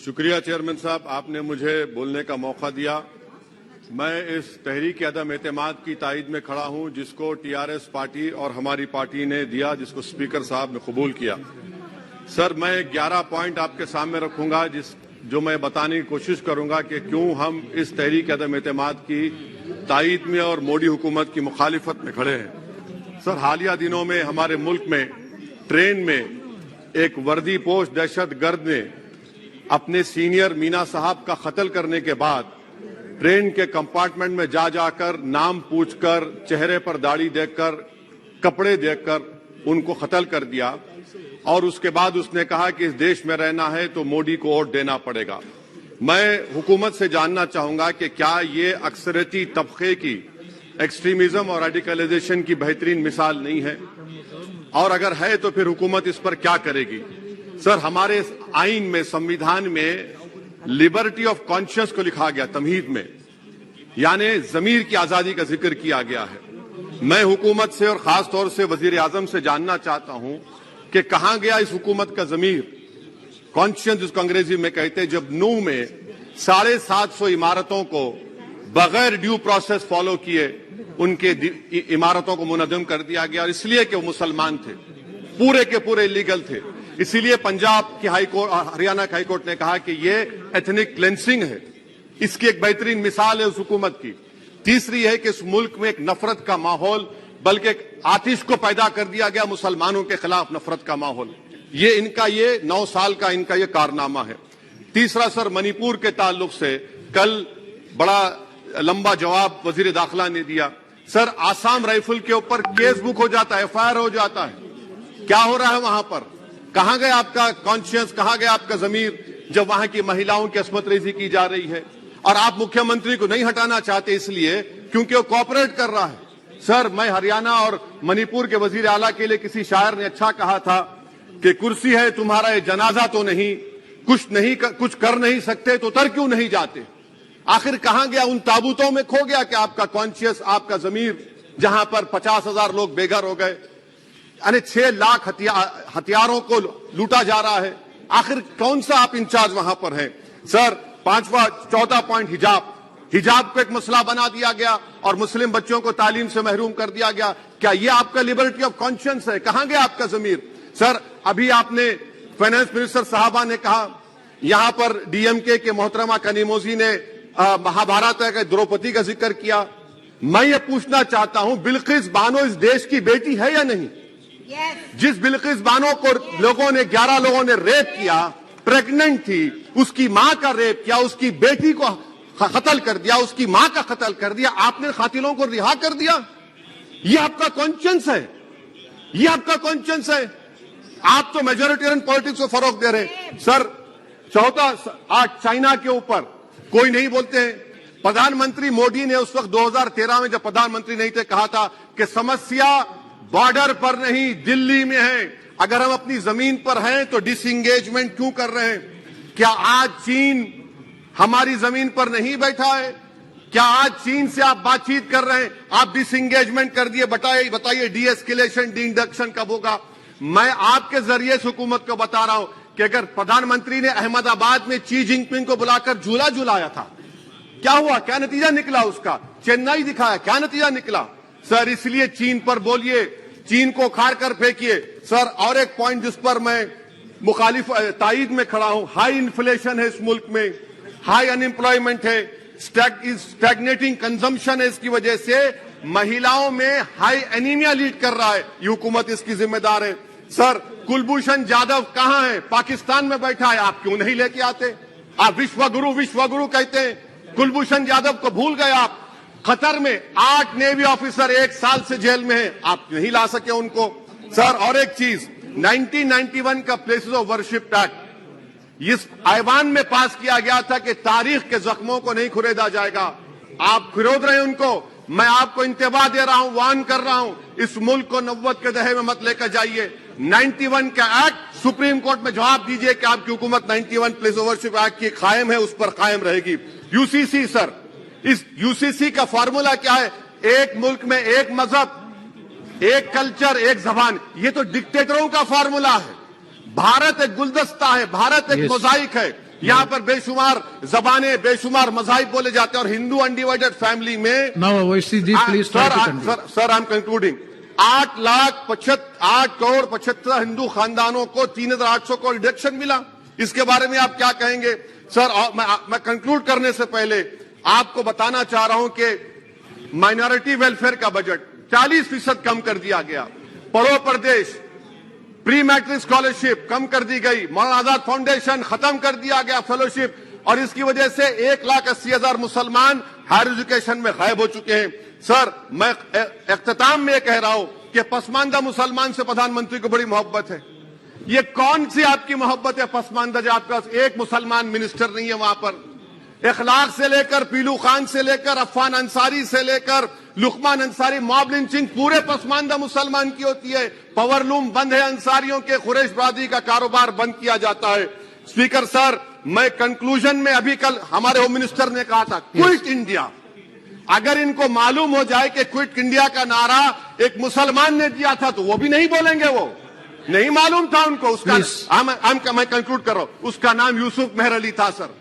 शुक्रिया चेयरमैन साहब, आपने मुझे बोलने का मौका दिया। मैं इस तहरीक अदम एतमाद की तायद में खड़ा हूं जिसको टीआरएस पार्टी और हमारी पार्टी ने दिया, जिसको स्पीकर साहब ने कबूल किया। सर, मैं 11 पॉइंट आपके सामने रखूंगा जो मैं बताने की कोशिश करूंगा कि क्यों हम इस तहरीक अदम एतमाद की तायद में और मोदी हुकूमत की मुखालिफत में खड़े हैं। सर, हालिया दिनों में हमारे मुल्क में ट्रेन में एक वर्दीपोश दहशतगर्द ने अपने सीनियर मीना साहब का कत्ल करने के बाद ट्रेन के कंपार्टमेंट में जाकर नाम पूछकर, चेहरे पर दाढ़ी देखकर, कपड़े देखकर उनको कत्ल कर दिया और उसके बाद उसने कहा कि इस देश में रहना है तो मोदी को वोट देना पड़ेगा। मैं हुकूमत से जानना चाहूंगा कि क्या ये अक्सरती तबके की एक्सट्रीमिज्म और रेडिकलाइजेशन की बेहतरीन मिसाल नहीं है, और अगर है तो फिर हुकूमत इस पर क्या करेगी। सर, हमारे आइन में, संविधान में लिबर्टी ऑफ कॉन्शियस को लिखा गया, तमहीद में, यानी जमीर की आजादी का जिक्र किया गया है। मैं हुकूमत से और खास तौर से वजीर आजम से जानना चाहता हूं कि कहां गया इस हुकूमत का जमीर, कॉन्शियस जिसको अंग्रेजी में कहते हैं, जब नूह में 750 इमारतों को बगैर ड्यू प्रोसेस फॉलो किए उनके इमारतों को मुनज़्ज़म कर दिया गया, और इसलिए कि वो मुसलमान थे, पूरे के पूरे इलीगल थे। इसीलिए पंजाब की हाईकोर्ट और हरियाणा की हाईकोर्ट ने कहा कि ये एथनिक क्लेंसिंग है। इसकी एक बेहतरीन मिसाल है उस हुकूमत की। तीसरी है कि इस मुल्क में एक नफरत का माहौल, बल्कि एक आतिश को पैदा कर दिया गया, मुसलमानों के खिलाफ नफरत का माहौल। ये 9 साल का इनका ये कारनामा है। तीसरा सर, मणिपुर के ताल्लुक से कल बड़ा लंबा जवाब वजीर दाखिला ने दिया। सर, आसाम राइफल के ऊपर केस बुक हो जाता है, एफआईआर हो जाता है। क्या हो रहा है वहां पर? कहां गया आपका कॉन्शियस, कहां गया आपका जमीर, जब वहां की महिलाओं की अस्मत रेजी की जा रही है? और आप मुख्यमंत्री को नहीं हटाना चाहते इसलिए क्योंकि वो कोऑपरेट कर रहा है। सर, मैं हरियाणा और मणिपुर के वजीर आला के लिए, किसी शायर ने अच्छा कहा था कि कुर्सी है तुम्हारा ये जनाजा तो नहीं, कुछ कर नहीं सकते तो उतर क्यों नहीं जाते। आखिर कहां गया? उन ताबूतों में खो गया कि आपका कॉन्शियस, आपका जमीर, जहां पर 50,000 लोग बेघर हो गए, यानी 6 लाख हथियारों को लूटा जा रहा है। आखिर कौन सा आप इंचार्ज वहां पर हैं? सर, चौथा पॉइंट, हिजाब को एक मसला बना दिया गया और मुस्लिम बच्चों को तालीम से महरूम कर दिया गया। क्या ये आपका लिबर्टी ऑफ कॉन्शियंस है? कहां गया आपका जमीर? सर, अभी आपने फाइनेंस मिनिस्टर साहबा ने कहा, यहां पर डीएमके के मोहतरमा कनीमोजी ने महाभारत के द्रौपदी का जिक्र किया। मैं ये पूछना चाहता हूं, बिल्किस बानो इस देश की बेटी है या नहीं? जिस बिल्किस बानो को 11 लोगों ने रेप किया, प्रेग्नेंट थी, उसकी मां का रेप किया, उसकी बेटी को कत्ल कर दिया, उसकी मां का कत्ल कर दिया, आपने कातिलों को रिहा कर दिया। ये आपका कॉन्शियंस है? ये आपका कॉन्शियंस है? आप तो मेजोरिटेरियन पॉलिटिक्स को फरोग दे रहे हैं। सर, चौथा, आज चाइना के ऊपर कोई नहीं बोलते हैं। प्रधानमंत्री मोदी ने उस वक्त 2013 में जब प्रधानमंत्री नहीं थे, कहा था कि समस्या बॉर्डर पर नहीं, दिल्ली में है। अगर हम अपनी जमीन पर हैं तो डिसएंगेजमेंट क्यों कर रहे हैं? क्या आज चीन हमारी जमीन पर नहीं बैठा है? क्या आज चीन से आप बातचीत कर रहे हैं? आप डिसएंगेजमेंट कर दिए। बताइए डी-एस्केलेशन, डी-इंडक्शन कब होगा? मैं आपके जरिए से हुकूमत को बता रहा हूं कि अगर प्रधानमंत्री ने अहमदाबाद में शी जिनपिंग को बुलाकर झूला झुलाया था, क्या हुआ? क्या नतीजा निकला उसका? चेन्नई दिखाया, क्या नतीजा निकला? सर, इसलिए चीन पर बोलिए, चीन को उखाड़ कर फेंकिए। सर, और एक पॉइंट जिस पर मैं मुखालिफ तायद में खड़ा हूं, हाई इन्फ्लेशन है इस मुल्क में, हाई अनएम्प्लॉयमेंट है, स्टैग्नेटिंग कंजम्पशन है। इसकी वजह से महिलाओं में हाई एनीमिया लीड कर रहा है। ये हुकूमत इसकी जिम्मेदार है। सर, कुलभूषण जाधव कहां है? पाकिस्तान में बैठा है, आप क्यों नहीं लेके आते? आप विश्वगुरु कहते हैं, कुलभूषण जाधव को भूल गए आप। कतर में 8 नेवी ऑफिसर 1 साल से जेल में हैं, आप नहीं ला सके उनको। सर, और एक चीज, 1991 का प्लेसेस ऑफ वर्शिप एक्ट इस ऐवान में पास किया गया था कि तारीख के जख्मों को नहीं खुरेदा जाएगा। आप खुरोद रहे हैं उनको। मैं आपको इंतबाह दे रहा हूं, वार्न कर रहा हूं, इस मुल्क को 90 के दहे में मत लेकर जाइए। 91 का एक्ट सुप्रीम कोर्ट में जवाब दीजिए कि आपकी हुकूमत 91 प्लेस ऑफ वर्शिप एक्ट की कायम है, उस पर कायम रहेगी। यूसीसी, सर, इस यूसीसी का फॉर्मूला क्या है? एक मुल्क में एक मजहब, एक कल्चर, एक जबान। ये तो डिक्टेटरों का फॉर्मूला है। भारत एक गुलदस्ता है, भारत एक मोजाइक है। यहाँ पर बेशुमार जबानें, बेशुमार मज़ाहिब बोले जाते हैं और हिंदू अनडिवाइडेड फैमिली में Now, OICG, please try to conclude. Sir I am concluding 8 crore 75 Hindu खानदानों को 3,800 करोड़ डिडक्शन मिला। इसके बारे में आप क्या कहेंगे सर? मैं कंक्लूड करने से पहले आपको बताना चाह रहा हूं कि माइनॉरिटी वेलफेयर का बजट 40% कम कर दिया गया। पढ़ो प्रदेश प्री मैट्रिक स्कॉलरशिप कम कर दी गई। मौलाना आजाद फाउंडेशन खत्म कर दिया गया फेलोशिप, और इसकी वजह से 1,80,000 मुसलमान हायर एजुकेशन में गायब हो चुके हैं। सर मैं इख्तिताम में कह रहा हूं कि पसमानदा मुसलमान से प्रधानमंत्री को बड़ी मोहब्बत है। ये कौन सी आपकी मोहब्बत है पसमानदा, जो आपके पास एक मुसलमान मिनिस्टर नहीं है वहां पर? इखलाक से लेकर पीलू खान से लेकर अफान अंसारी से लेकर लुकमान अंसारी, मॉब लिंचिंग पूरे पसमानदा मुसलमान की होती है। पावरलूम बंद है अंसारियों के, कुरैश बरादरी का कारोबार बंद किया जाता है। स्पीकर सर, मैं कंक्लूजन में अभी कल हमारे होम मिनिस्टर ने कहा था क्विट इंडिया। अगर इनको मालूम हो जाए कि क्विट इंडिया का नारा एक मुसलमान ने दिया था तो वो भी नहीं बोलेंगे, वो नहीं मालूम था उनको। उसका मैं कंक्लूड कर रहा हूं, उसका नाम यूसुफ मेहर अली था सर।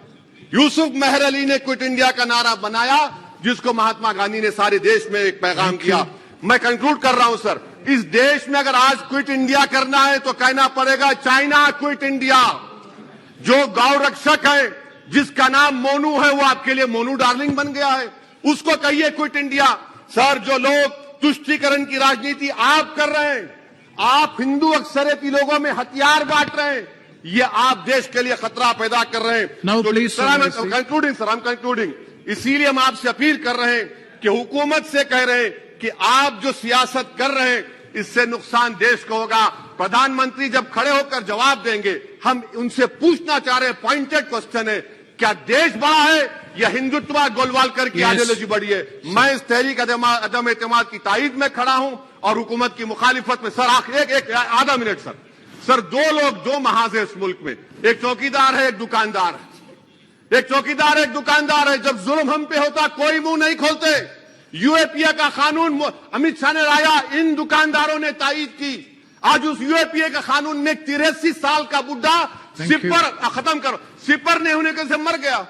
यूसुफ मेहर अली ने क्विट इंडिया का नारा बनाया, जिसको महात्मा गांधी ने सारे देश में एक पैगाम किया। मैं कंक्लूड कर रहा हूं सर, इस देश में अगर आज क्विट इंडिया करना है तो कहना पड़ेगा चाइना क्विट इंडिया। जो गौ रक्षक है जिसका नाम मोनू है, वो आपके लिए मोनू डार्लिंग बन गया है, उसको कहिए क्विट इंडिया। सर, जो लोग तुष्टीकरण की राजनीति आप कर रहे हैं, आप हिंदू अक्सरियती लोगों में हथियार बांट रहे हैं, ये आप देश के लिए खतरा पैदा कर रहे हैं। Sir, I am concluding. इसीलिए हम आपसे अपील कर रहे हैं कि हुकूमत से कह रहे हैं कि आप जो सियासत कर रहे हैं इससे नुकसान देश को होगा। प्रधानमंत्री जब खड़े होकर जवाब देंगे, हम उनसे पूछना चाह रहे हैं, पॉइंटेड क्वेश्चन है, क्या देश बड़ा है या हिंदुत्व गोलवालकर की आइडियोलॉजी बड़ी है? मैं इस तहरीक अदम एतमाद की तायद में खड़ा हूं और हुकूमत की मुखालिफत में। सर एक आधा मिनट सर, दो लोग दो महाज है इस मुल्क में, एक चौकीदार है, एक दुकानदार है। एक चौकीदार है, एक दुकानदार है। जब जुल्म हम पे होता कोई मुंह नहीं खोलते। यूएपीए का कानून अमित शाह ने लाया, इन दुकानदारों ने तायद की। आज उस यूएपीए का कानून में 83 साल का बुढ़ा सिपर नहीं होने से मर गया।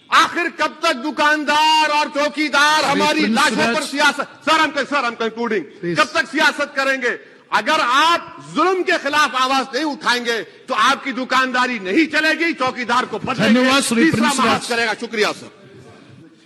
आखिर कब तक दुकानदार और चौकीदार हमारी लाशों पर सियासत? सर, हम कंक्लूडिंग, कब तक सियासत करेंगे? अगर आप जुल्म के खिलाफ आवाज नहीं उठाएंगे तो आपकी दुकानदारी नहीं चलेगी, चौकीदार को बदलेंगे, तीसरा महाज करेगा। शुक्रिया सर।